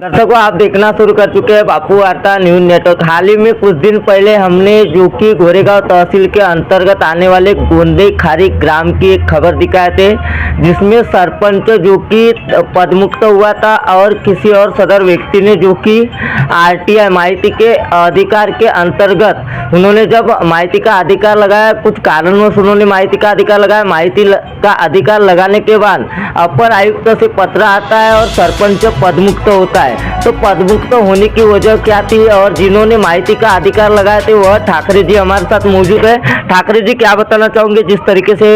दर्शकों, आप देखना शुरू कर चुके हैं बापू वार्ता न्यूज नेटवर्क। हाल ही में कुछ दिन पहले हमने जो कि गोरेगांव तहसील के अंतर्गत आने वाले गोंदे खारी ग्राम की एक खबर दिखाए थे, जिसमें सरपंच जो कि पदमुक्त हुआ था और किसी और सदर व्यक्ति ने जो कि आरटीआई माहिती के अधिकार के अंतर्गत उन्होंने जब माहिती का अधिकार लगाया, कुछ कारणवश उन्होंने माहिती का अधिकार लगाया। माहिती का अधिकार लगाने के बाद अपर आयुक्त से पत्र आता है और सरपंच पदमुक्त होता है। तो पदमुक्त होने की वजह क्या थी और जिन्होंने माहिती का अधिकार लगाए थे वह ठाकरे जी हमारे साथ मौजूद है। ठाकरे जी, क्या बताना चाहोगे जिस तरीके से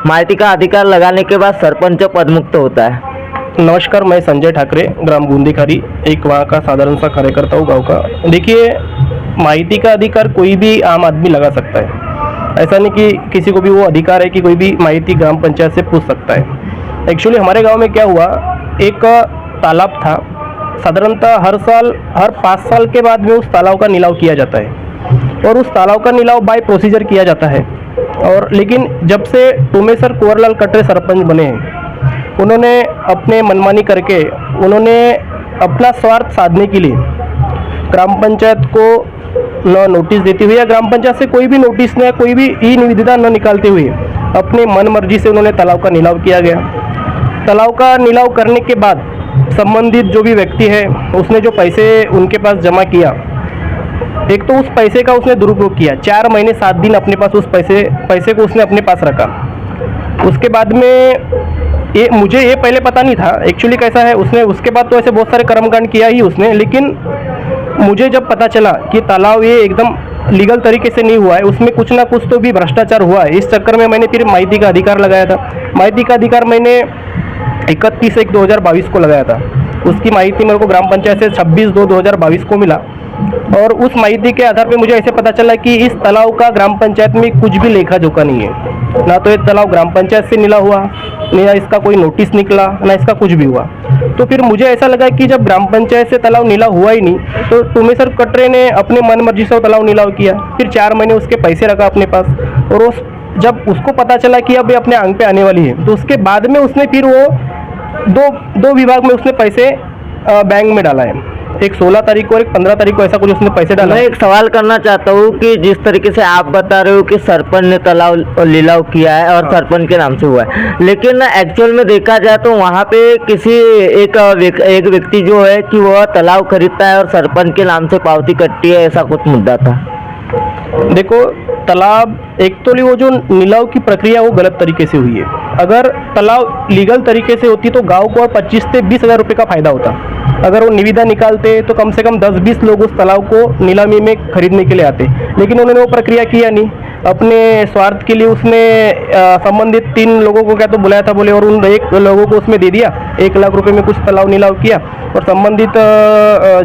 माहिती का अधिकार लगाने के बाद सरपंच पदमुक्त होता है? नमस्कार, मैं संजय ठाकरे, ग्राम गोंदेखारी, एक वहाँ का साधारण सा कार्यकर्ता हूँ गांव का। देखिए, माहिती का अधिकार कोई भी आम आदमी लगा सकता है। ऐसा नहीं कि किसी को भी वो अधिकार है कि कोई भी माहिती ग्राम पंचायत से पूछ सकता है। एक्चुअली हमारे गांव में क्या हुआ, एक तालाब था। साधारणतः हर 5 साल के बाद में उस तालाब का निलाव किया जाता है और उस तालाब का निलाव बाय प्रोसीजर किया जाता है। और लेकिन जब से टोमेसर कुंवरलाल कटरे सरपंच बने हैं, उन्होंने अपने मनमानी करके उन्होंने अपना स्वार्थ साधने के लिए ग्राम पंचायत को न नोटिस देते हुए या ग्राम पंचायत से कोई भी नोटिस न, कोई भी ई निविदा न निकालते हुए अपने मन मर्जी से उन्होंने तालाब का निलाव किया गया। तालाब का निलाव करने के बाद संबंधित जो भी व्यक्ति है, उसने जो पैसे उनके पास जमा किया, एक तो उस पैसे का उसने दुरुपयोग किया। 4 महीने 7 दिन अपने पास उस पैसे को उसने अपने पास रखा। उसके बाद में मुझे ये पहले पता नहीं था एक्चुअली कैसा है। उसने उसके बाद तो ऐसे बहुत सारे कर्मकांड किया ही उसने, लेकिन मुझे जब पता चला कि तालाब ये एकदम लीगल तरीके से नहीं हुआ है, उसमें कुछ ना कुछ तो भी भ्रष्टाचार हुआ है। इस चक्कर में मैंने फिर माहिती का अधिकार लगाया था। माहिती का अधिकार मैंने 31/1/2022 को लगाया था। उसकी माहिती मेरे को ग्राम पंचायत से 26/2/2022 को मिला और उस माहिती के आधार पे मुझे ऐसे पता चला कि इस तालाब का ग्राम पंचायत में कुछ भी लेखा जोखा नहीं है। ना तो ये तालाब ग्राम पंचायत से मिला हुआ, ना इसका कोई नोटिस निकला, ना इसका कुछ भी हुआ। तो फिर मुझे ऐसा लगा कि जब ग्राम पंचायत से तालाब नीला हुआ ही नहीं, तो टोमेसर कटरे ने अपने मन मर्जी से तालाब नीलाव किया। फिर 4 महीने उसके पैसे रखा अपने पास और जब उसको पता चला कि अब ये अपने आंग पे आने वाली है, तो उसके बाद में उसने फिर वो दो विभाग में उसने पैसे बैंक में डाला है। एक 16 तारीख को और एक 15 तारीख को, ऐसा कुछ उसने पैसे डाला। मैं एक सवाल करना चाहता हूँ कि जिस तरीके से आप बता रहे हो कि सरपंच ने तालाब लीलाव किया है और सरपंच के नाम से हुआ है, लेकिन एक्चुअल में देखा जाए तो वहाँ पे किसी एक व्यक्ति जो है कि वह तालाब खरीदता है और सरपंच के नाम से पावती कटती है, ऐसा कुछ मुद्दा था। देखो, तालाब एक तो वो जो नीलाव की प्रक्रिया वो गलत तरीके से हुई है। अगर तालाब लीगल तरीके से होती तो गांव को और 25 से 20 हज़ार रुपये का फायदा होता। अगर वो निविदा निकालते तो कम से कम 10-20 लोग उस तालाब को नीलामी में खरीदने के लिए आते, लेकिन उन्होंने वो प्रक्रिया किया नहीं। अपने स्वार्थ के लिए उसने संबंधित 3 लोगों को क्या तो बुलाया था बोले, और उन 1 लोगों को उसमें दे दिया। 1 लाख रुपए में कुछ तालाब नीलाव किया और संबंधित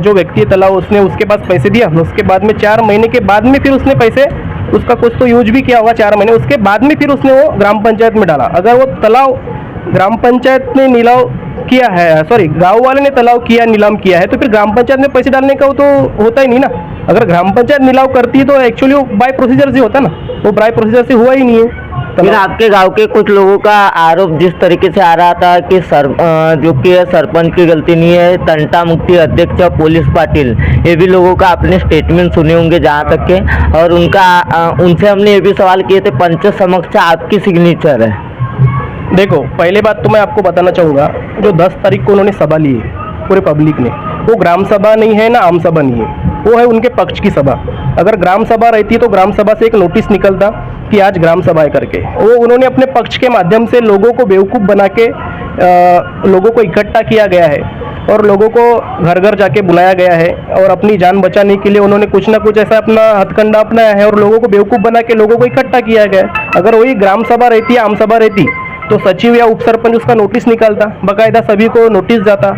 जो व्यक्ति है तालाब, उसने उसके पास पैसे दिया। उसके बाद में 4 महीने के बाद में फिर उसने पैसे, उसका कुछ तो यूज भी किया होगा 4 महीने, उसके बाद में फिर उसने वो ग्राम पंचायत में डाला। अगर वो तालाब ग्राम पंचायत ने नीलाव किया है, सॉरी गांव वाले ने तालाब किया, नीलाम किया है, तो फिर ग्राम पंचायत में पैसे डालने का वो तो होता ही नहीं ना। अगर ग्राम पंचायत नीलाव करती है तो एक्चुअली वो बाय प्रोसीजर से होता ना, वो बाय प्रोसीजर से हुआ ही नहीं है। फिर आपके गांव के कुछ लोगों का आरोप जिस तरीके से आ रहा था कि जो कि सरपंच की गलती नहीं है, तंटा मुक्ति अध्यक्ष पुलिस पाटिल, ये भी लोगों का आपने स्टेटमेंट सुने होंगे जहां तक के, और उनसे हमने ये भी सवाल किए थे, पंच समक्ष आपकी सिग्नेचर है। देखो, पहले बात तो मैं आपको बताना चाहूँगा, जो 10 तारीख को उन्होंने सभा ली है पूरे पब्लिक ने, वो ग्राम सभा नहीं है ना आम सभा नहीं है, वो है उनके पक्ष की सभा। अगर ग्राम सभा रहती तो ग्राम सभा से एक नोटिस निकलता कि आज ग्राम सभा है करके। वो उन्होंने अपने पक्ष के माध्यम से लोगों को बेवकूफ़ बना के लोगों को इकट्ठा किया गया है और लोगों को घर घर जाके बुलाया गया है और अपनी जान बचाने के लिए उन्होंने कुछ ना कुछ ऐसा अपना हथकंडा अपनाया है और लोगों को बेवकूफ़ बना के लोगों को इकट्ठा किया गया है। अगर वही ग्राम सभा रहती या आम सभा रहती तो सचिव या उप सरपंच उसका नोटिस निकालता, बाकायदा सभी को नोटिस जाता।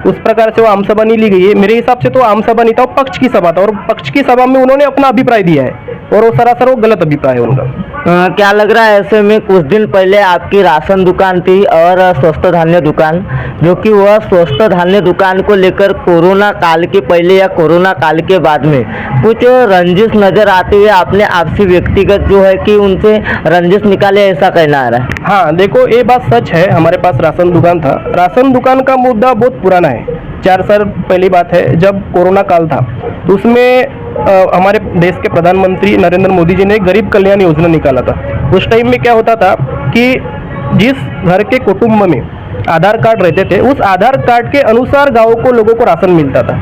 उस प्रकार से वो आम सभा नहीं ली गई है। मेरे हिसाब से तो आम सभा नहीं था, वो पक्ष की सभा था और पक्ष की सभा में उन्होंने अपना अभिप्राय दिया है और वो सरासर वो गलत अभिप्राय है उनका। क्या लग रहा है ऐसे में कुछ दिन पहले आपकी राशन दुकान थी और स्वस्थ धान्य दुकान, जो कि वह स्वस्थ धान्य दुकान को लेकर कोरोना काल के पहले या कोरोना काल के बाद में कुछ रंजिश नजर आते हुए आपने आपसी व्यक्तिगत जो है कि उनसे रंजिश निकाले, ऐसा कहना आ रहा है? हाँ, देखो, ये बात सच है। हमारे पास राशन दुकान था। राशन दुकान का मुद्दा बहुत पुराना है। 4 साल पहली बात है, जब कोरोना काल था तो उसमें हमारे देश के प्रधानमंत्री नरेंद्र मोदी जी ने गरीब कल्याण योजना निकाला था। उस टाइम में क्या होता था कि जिस घर के कुटुंब में आधार कार्ड रहते थे, उस आधार कार्ड के अनुसार गाँव को लोगों को राशन मिलता था,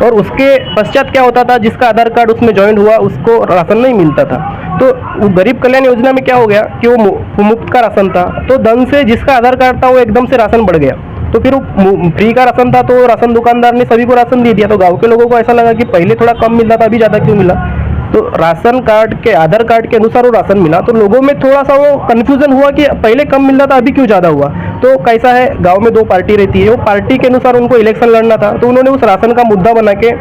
और उसके पश्चात क्या होता था, जिसका आधार कार्ड उसमें ज्वाइन हुआ उसको राशन नहीं मिलता था। तो वो गरीब कल्याण योजना में क्या हो गया कि वो मुफ्त का राशन था, तो धन से जिसका आधार कार्ड था वो एकदम से राशन बढ़ गया। तो फिर वो फ्री का राशन था, तो राशन दुकानदार ने सभी को राशन दे दिया। तो गांव के लोगों को ऐसा लगा कि पहले थोड़ा कम मिलता था, अभी ज़्यादा क्यों मिला। तो राशन कार्ड के आधार कार्ड के अनुसार वो राशन मिला, तो लोगों में थोड़ा सा वो कन्फ्यूजन हुआ कि पहले कम मिल रहा था, अभी क्यों ज़्यादा हुआ। तो कैसा है, गांव में 2 पार्टी रहती है, वो पार्टी के अनुसार उनको इलेक्शन लड़ना था, तो उन्होंने उस राशन का मुद्दा बना के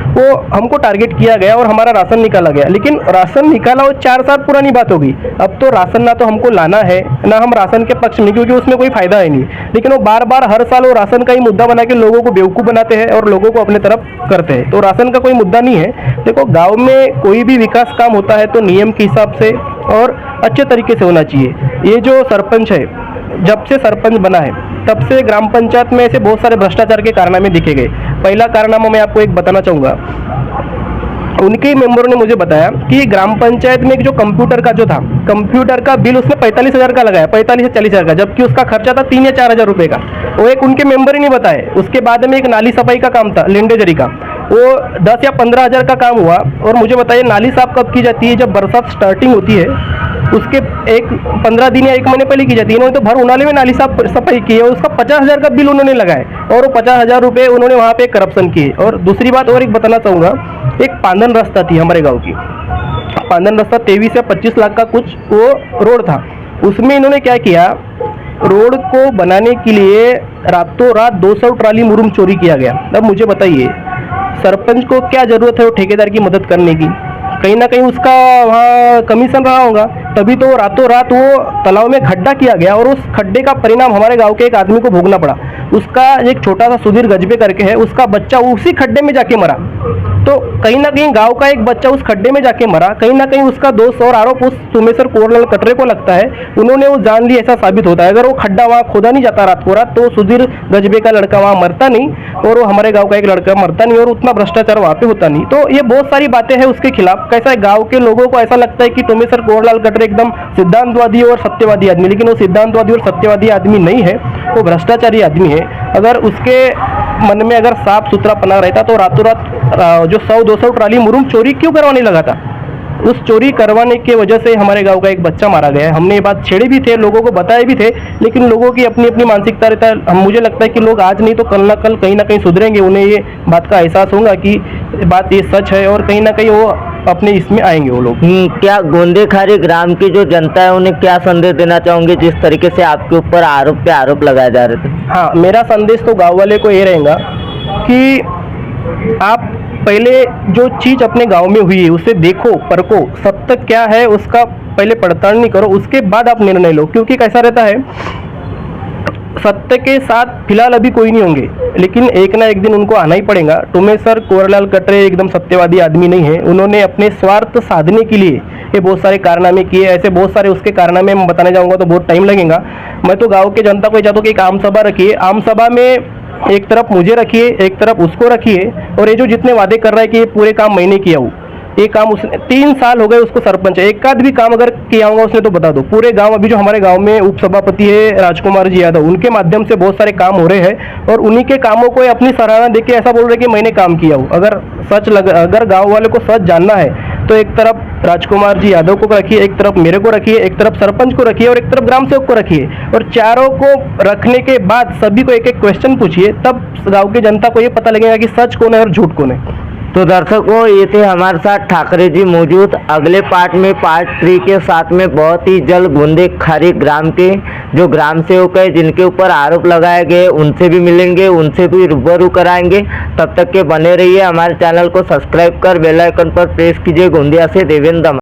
वो हमको टारगेट किया गया और हमारा राशन निकाला गया। लेकिन राशन निकाला वो 4 साल पुरानी बात होगी। अब तो राशन ना तो हमको लाना है, ना हम राशन के पक्ष में, क्योंकि उसमें कोई फायदा है नहीं। लेकिन वो बार बार हर साल वो राशन का ही मुद्दा बना के लोगों को बेवकूफ़ बनाते हैं और लोगों को अपने तरफ करते हैं। तो राशन का कोई मुद्दा नहीं है। देखो, गाँव में कोई भी विकास काम होता है तो नियम के हिसाब से और अच्छे तरीके से होना चाहिए। ये जो सरपंच है, जब से सरपंच बना है तब से ग्राम पंचायत में ऐसे बहुत सारे भ्रष्टाचार के कारनामे दिखे गए। पहला कारनामा मैं आपको एक बताना चाहूँगा। उनके मेंबरों ने मुझे बताया कि ग्राम पंचायत में एक जो कंप्यूटर का जो था, कंप्यूटर का बिल उसने 45,000 का लगाया, 45 से 40,000 का, जबकि उसका खर्चा था 3 या 4,000 रुपये का। वो एक उनके मेंबर ही नहीं बताए। उसके बाद में एक नाली सफाई का काम था लिंडेजरी का, वो 10 या 15,000 का काम हुआ। और मुझे बताइए, नाली साफ कब की जाती है? जब बरसात स्टार्टिंग होती है उसके 15 दिन या 1 महीने पहले की जाती है। इन्होंने तो भर उनाले में नाली साफ सफाई की है, उसका 50,000 का बिल उन्होंने लगाए और वो 50,000 रुपये उन्होंने वहाँ पे करप्शन किए। और दूसरी बात और एक बताना चाहूँगा, एक पांदन रास्ता थी हमारे गांव की, पांदन रास्ता 23 या 25 लाख का कुछ वो रोड था। उसमें इन्होंने क्या किया, रोड को बनाने के लिए रातों रात 200 ट्राली मुरुम चोरी किया गया। अब मुझे बताइए, सरपंच को क्या जरूरत है वो ठेकेदार की मदद करने की? कहीं ना कहीं उसका वहाँ कमीशन रहा होगा, तभी तो रातों रात वो तालाब में खड्डा किया गया और उस खड्डे का परिणाम हमारे गांव के एक आदमी को भोगना पड़ा। उसका एक छोटा सा सुधीर गजबे करके है, उसका बच्चा उसी खड्डे में जाके मरा। तो कहीं ना कहीं गांव का एक बच्चा उस खड्डे में जाके मरा, कहीं ना कहीं उसका दोस्त और आरोप उस सोमेश्वर कोरलाल कटरे को लगता है। उन्होंने वो जान ली, ऐसा साबित होता है। अगर वो खड्डा वहाँ खोदा नहीं जाता रात को रात, तो सुधीर गजबे का लड़का वहाँ मरता नहीं और वो हमारे गाँव का एक लड़का मरता नहीं और उतना भ्रष्टाचार वहाँ पे होता नहीं। तो ये बहुत सारी बातें हैं उसके खिलाफ। कैसा है, गाँव के लोगों को ऐसा लगता है कि सोमेश्वर कोरलाल कटरे एकदम सिद्धांतवादी और सत्यवादी आदमी, लेकिन वो सिद्धांतवादी और सत्यवादी आदमी नहीं है, वो भ्रष्टाचारी आदमी है। अगर उसके मन में अगर साफ सुथरा पना रहता तो रातों रात जो 100-200 ट्राली मुरुम चोरी क्यों करवाने लगा था? उस चोरी करवाने की वजह से हमारे गांव का एक बच्चा मारा गया है। हमने ये बात छेड़े भी थे, लोगों को बताए भी थे, लेकिन लोगों की अपनी अपनी मानसिकता रहता है। मुझे लगता है कि लोग आज नहीं तो कल ना कल कहीं ना कहीं सुधरेंगे, उन्हें ये बात का एहसास होगा कि बात ये सच है और कहीं ना कहीं वो अपने इसमें आएंगे वो लोग। क्या गोंदेखारी ग्राम की जो जनता है उन्हें क्या संदेश देना चाहोगे जिस तरीके से आपके ऊपर आरोप पे आरोप लगाए जा रहे थे? हाँ, मेरा संदेश तो गाँव वाले को ये रहेगा कि आप पहले जो चीज़ अपने गांव में हुई है उसे देखो, परखो, सत्य क्या है उसका पहले पड़ताल करो, उसके बाद आप निर्णय लो। क्योंकि कैसा रहता है, सत्य के साथ फिलहाल अभी कोई नहीं होंगे, लेकिन एक ना एक दिन उनको आना ही पड़ेगा। सोमेश्वर कोरलाल कटरे एकदम सत्यवादी आदमी नहीं है। उन्होंने अपने स्वार्थ साधने के लिए ये बहुत सारे कारनामे किए। ऐसे बहुत सारे उसके कारनामे मैं बताने जाऊँगा तो बहुत टाइम लगेगा। मैं तो गाँव के जनता को ये चाहता हूँ कि एक आम सभा रखिए, आम सभा में एक तरफ मुझे रखिए, एक तरफ उसको रखिए, और ये जो जितने वादे कर रहा है कि ये पूरे काम मैंने किया हूँ, ये काम उसने 3 साल हो गए उसको सरपंच है, एक आध भी काम अगर किया होगा उसने तो बता दो। पूरे गांव, अभी जो हमारे गांव में उपसभापति है राजकुमार जी यादव, उनके माध्यम से बहुत सारे काम हो रहे हैं और उन्हीं के कामों को अपनी सराहना देके ऐसा बोल रहे कि मैंने काम किया हूँ। अगर गाँव वाले को सच जानना है तो एक तरफ राजकुमार जी यादव को रखिए, एक तरफ मेरे को रखिए, एक तरफ सरपंच को रखिए और एक तरफ ग्राम सेवक को रखिए, और चारों को रखने के बाद सभी को एक एक क्वेश्चन पूछिए, तब गांव की जनता को ये पता लगेगा कि सच कौन है और झूठ कौन है। तो दर्शकों, ये थे हमारे साथ ठाकरे जी मौजूद। अगले पार्ट में पार्ट 3 के साथ में बहुत ही जल्द गोंदेखारी ग्राम के जो ग्राम सेवक है जिनके ऊपर आरोप लगाए गए उनसे भी मिलेंगे, उनसे भी रूबरू कराएंगे। तब तक के बने रहिए, हमारे चैनल को सब्सक्राइब कर बेल आइकन पर प्रेस कीजिए। गोंदिया से देवेंद्र।